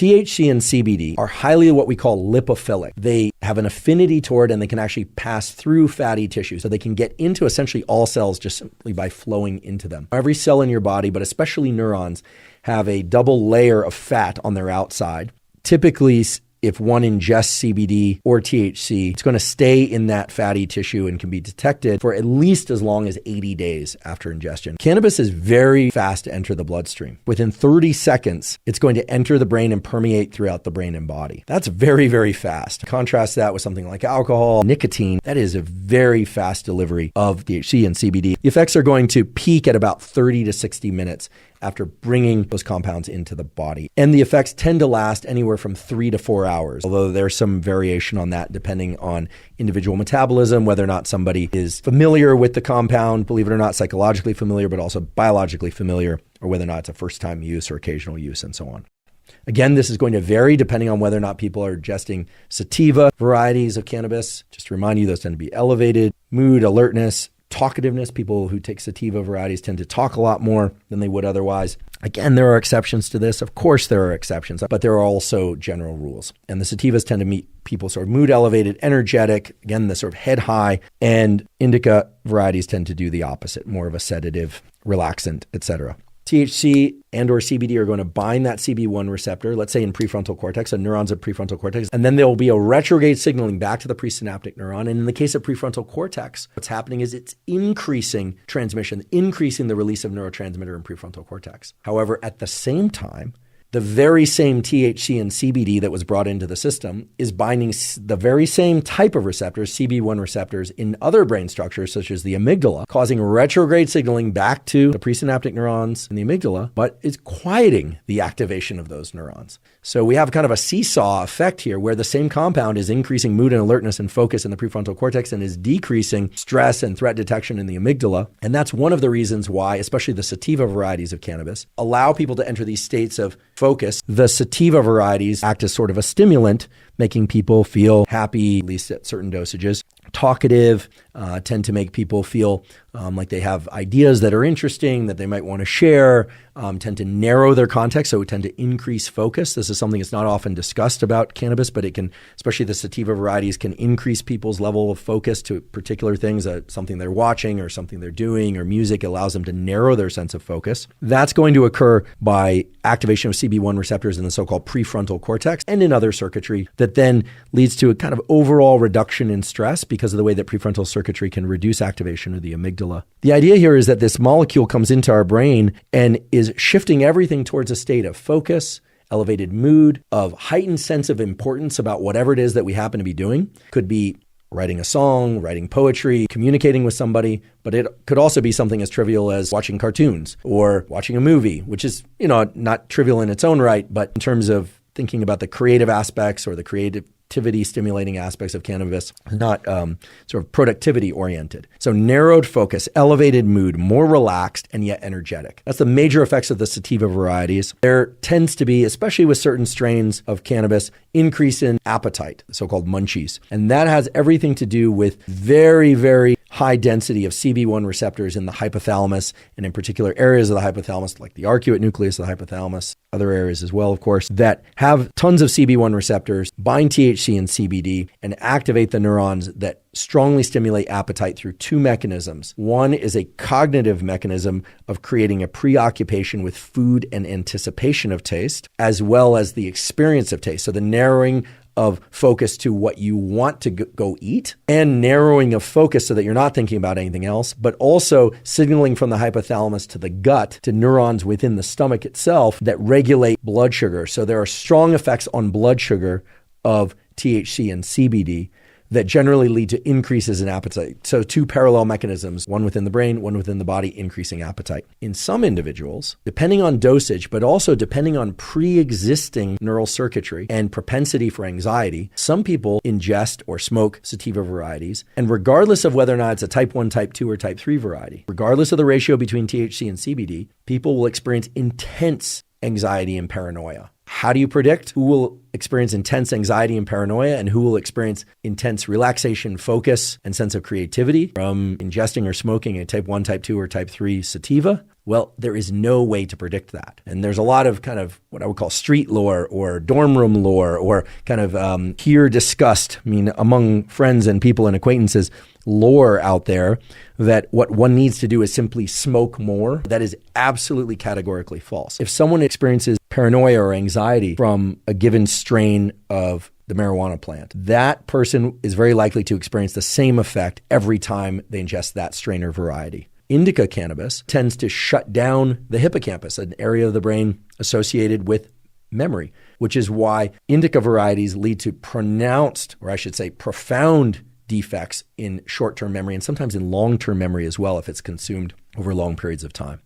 THC and CBD are highly what we call lipophilic. They have an affinity toward, and they can actually pass through fatty tissue. So they can get into essentially all cells just simply by flowing into them. Every cell in your body, but especially neurons, have a double layer of fat on their outside. Typically, if one ingests CBD or THC, it's going to stay in that fatty tissue and can be detected for at least as long as 80 days after ingestion. Cannabis is very fast to enter the bloodstream. Within 30 seconds, it's going to enter the brain and permeate throughout the brain and body. That's very, very fast. Contrast that with something like alcohol, nicotine. That is a very fast delivery of THC and CBD. The effects are going to peak at about 30 to 60 minutes after bringing those compounds into the body. And the effects tend to last anywhere from 3 to 4 hours, although there's some variation on that depending on individual metabolism, whether or not somebody is familiar with the compound, believe it or not, psychologically familiar, but also biologically familiar, or whether or not it's a first-time use or occasional use and so on. Again, this is going to vary depending on whether or not people are ingesting sativa varieties of cannabis. Just to remind you, those tend to be elevated mood, alertness, talkativeness. People who take sativa varieties tend to talk a lot more than they would otherwise. Again, there are exceptions to this. Of course, there are exceptions, but there are also general rules. And the sativas tend to meet people sort of mood elevated, energetic, again, the sort of head high, and indica varieties tend to do the opposite, more of a sedative, relaxant, etc. THC and or CBD are going to bind that CB1 receptor, let's say in prefrontal cortex, so neurons of prefrontal cortex, and then there will be a retrograde signaling back to the presynaptic neuron. And in the case of prefrontal cortex, what's happening is it's increasing transmission, increasing the release of neurotransmitter in prefrontal cortex. However, at the same time, the very same THC and CBD that was brought into the system is binding the very same type of receptors, CB1 receptors, in other brain structures, such as the amygdala, causing retrograde signaling back to the presynaptic neurons in the amygdala, but it's quieting the activation of those neurons. So we have kind of a seesaw effect here where the same compound is increasing mood and alertness and focus in the prefrontal cortex and is decreasing stress and threat detection in the amygdala. And that's one of the reasons why, especially the sativa varieties of cannabis, allow people to enter these states of focus. The sativa varieties act as sort of a stimulant, making people feel happy, at least at certain dosages. Talkative, tend to make people feel like they have ideas that are interesting, that they might want to share, tend to narrow their context, so tend to increase focus. This is something that's not often discussed about cannabis, but it can, especially the sativa varieties, can increase people's level of focus to particular things, something they're watching or something they're doing, or music allows them to narrow their sense of focus. That's going to occur by activation of CB1 receptors in the so-called prefrontal cortex and in other circuitry that then leads to a kind of overall reduction in stress because of the way that prefrontal circuitry can reduce activation of the amygdala. The idea here is that this molecule comes into our brain and is shifting everything towards a state of focus, elevated mood, of heightened sense of importance about whatever it is that we happen to be doing. Could be writing a song, writing poetry, communicating with somebody, but it could also be something as trivial as watching cartoons or watching a movie, which is, not trivial in its own right, but in terms of thinking about the creative aspects or the creativity stimulating aspects of cannabis, not sort of productivity oriented. So narrowed focus, elevated mood, more relaxed and yet energetic. That's the major effects of the sativa varieties. There tends to be, especially with certain strains of cannabis, increase in appetite, the so-called munchies. And that has everything to do with very, very high density of CB1 receptors in the hypothalamus, and in particular areas of the hypothalamus, like the arcuate nucleus of the hypothalamus, other areas as well, of course, that have tons of CB1 receptors, bind THC and CBD, and activate the neurons that strongly stimulate appetite through two mechanisms. One is a cognitive mechanism of creating a preoccupation with food and anticipation of taste, as well as the experience of taste. So the narrowing of focus to what you want to go eat, and narrowing of focus so that you're not thinking about anything else, but also signaling from the hypothalamus to the gut to neurons within the stomach itself that regulate blood sugar. So there are strong effects on blood sugar of THC and CBD that generally lead to increases in appetite. So two parallel mechanisms, one within the brain, one within the body, increasing appetite. In some individuals, depending on dosage, but also depending on pre-existing neural circuitry and propensity for anxiety, some people ingest or smoke sativa varieties. And regardless of whether or not it's a type 1, type 2, or type 3 variety, regardless of the ratio between THC and CBD, people will experience intense anxiety and paranoia. How do you predict who will experience intense anxiety and paranoia and who will experience intense relaxation, focus, and sense of creativity from ingesting or smoking a type 1, type 2, or type 3 sativa? Well, there is no way to predict that. And there's a lot of kind of what I would call street lore or dorm room lore or kind of peer discussed, among friends and people and acquaintances, lore out there that what one needs to do is simply smoke more. That is absolutely categorically false. If someone experiences paranoia or anxiety from a given strain of the marijuana plant, that person is very likely to experience the same effect every time they ingest that strain or variety. Indica cannabis tends to shut down the hippocampus, an area of the brain associated with memory, which is why indica varieties lead to pronounced, or I should say profound, defects in short-term memory and sometimes in long-term memory as well if it's consumed over long periods of time.